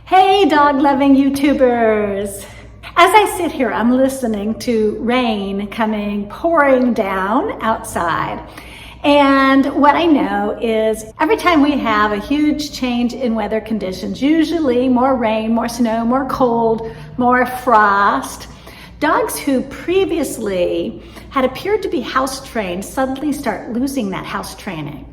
Hey dog-loving YouTubers! As I sit here, I'm listening to rain coming pouring down outside. And what I know is every time we have a huge change in weather conditions, usually more rain, more snow, more cold, more frost, dogs who previously had appeared to be house trained suddenly start losing that house training.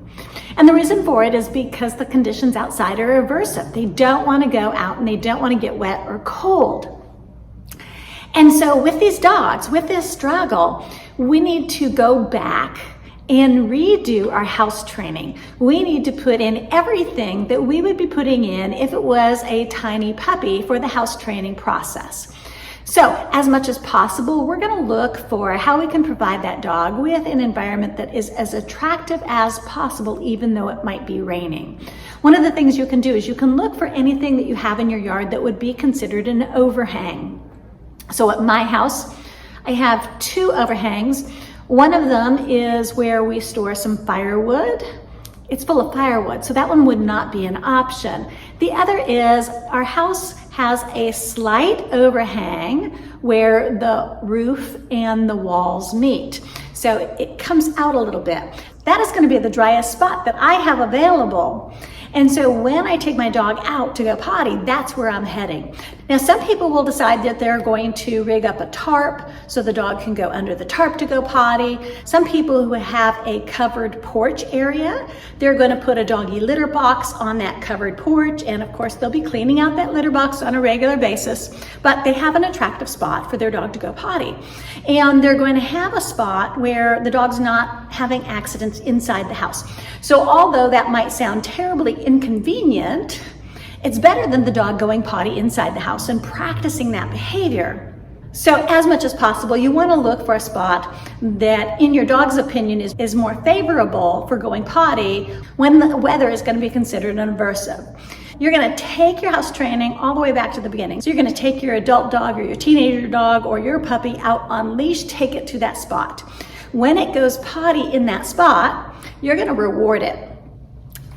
And the reason for it is because the conditions outside are aversive. They don't want to go out and they don't want to get wet or cold. And so with these dogs, with this struggle, we need to go back and redo our house training. We need to put in everything that we would be putting in if it was a tiny puppy for the house training process. So as much as possible, we're going to look for how we can provide that dog with an environment that is as attractive as possible, even though it might be raining. One of the things you can do is you can look for anything that you have in your yard that would be considered an overhang. So at my house, I have two overhangs. One of them is where we store some firewood. It's full of firewood, so that one would not be an option. The other is our house has a slight overhang where the roof and the walls meet. So it comes out a little bit. That is going to be the driest spot that I have available. And so when I take my dog out to go potty, that's where I'm heading. Now, some people will decide that they're going to rig up a tarp so the dog can go under the tarp to go potty. Some people who have a covered porch area, they're going to put a doggy litter box on that covered porch. And of course, they'll be cleaning out that litter box on a regular basis, but they have an attractive spot for their dog to go potty. And they're going to have a spot where the dog's not having accidents inside the house. So although that might sound terribly inconvenient, it's better than the dog going potty inside the house and practicing that behavior. So as much as possible, you want to look for a spot that, in your dog's opinion, is more favorable for going potty when the weather is going to be considered aversive. You're going to take your house training all the way back to the beginning. So you're going to take your adult dog or your teenager dog or your puppy out on leash, take it to that spot. When it goes potty in that spot, you're going to reward it.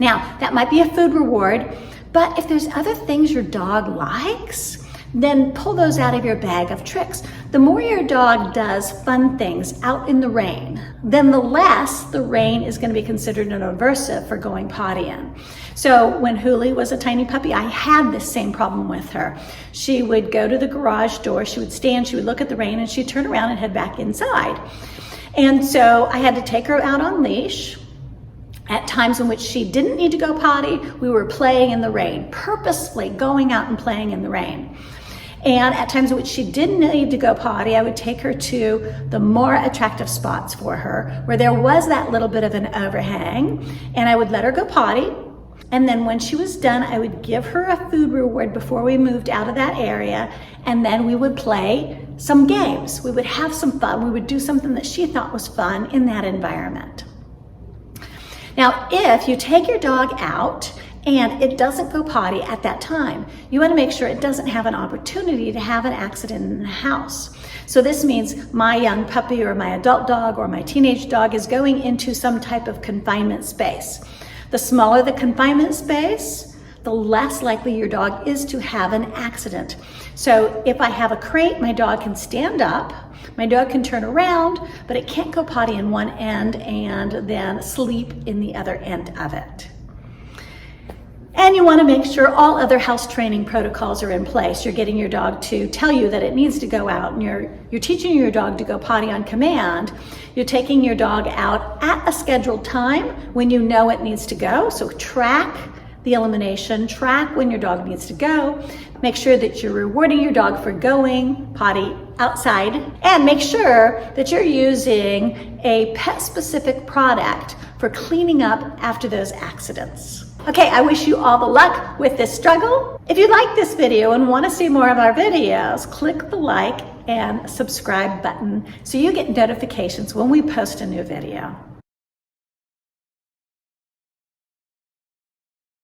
Now, that might be a food reward, but if there's other things your dog likes, then pull those out of your bag of tricks. The more your dog does fun things out in the rain, then the less the rain is going to be considered an aversive for going potty in. So when Huli was a tiny puppy, I had this same problem with her. She would go to the garage door, she would stand, she would look at the rain, and she'd turn around and head back inside. And so I had to take her out on leash. At times in which she didn't need to go potty, we were playing in the rain, purposefully going out and playing in the rain. And at times in which she didn't need to go potty, I would take her to the more attractive spots for her, where there was that little bit of an overhang, and I would let her go potty. And then when she was done, I would give her a food reward before we moved out of that area, and then we would play some games. We would have some fun. We would do something that she thought was fun in that environment. Now, if you take your dog out and it doesn't go potty at that time, you want to make sure it doesn't have an opportunity to have an accident in the house. So this means my young puppy or my adult dog or my teenage dog is going into some type of confinement space. The smaller the confinement space, the less likely your dog is to have an accident. So if I have a crate, my dog can stand up, my dog can turn around, but it can't go potty in one end and then sleep in the other end of it. And you want to make sure all other house training protocols are in place. You're getting your dog to tell you that it needs to go out, and you're teaching your dog to go potty on command. You're taking your dog out at a scheduled time when you know it needs to go. So track the elimination, track when your dog needs to go, make sure that you're rewarding your dog for going potty outside, and make sure that you're using a pet-specific product for cleaning up after those accidents. Okay, I wish you all the luck with this struggle. If you like this video and want to see more of our videos, click the like and subscribe button so you get notifications when we post a new video.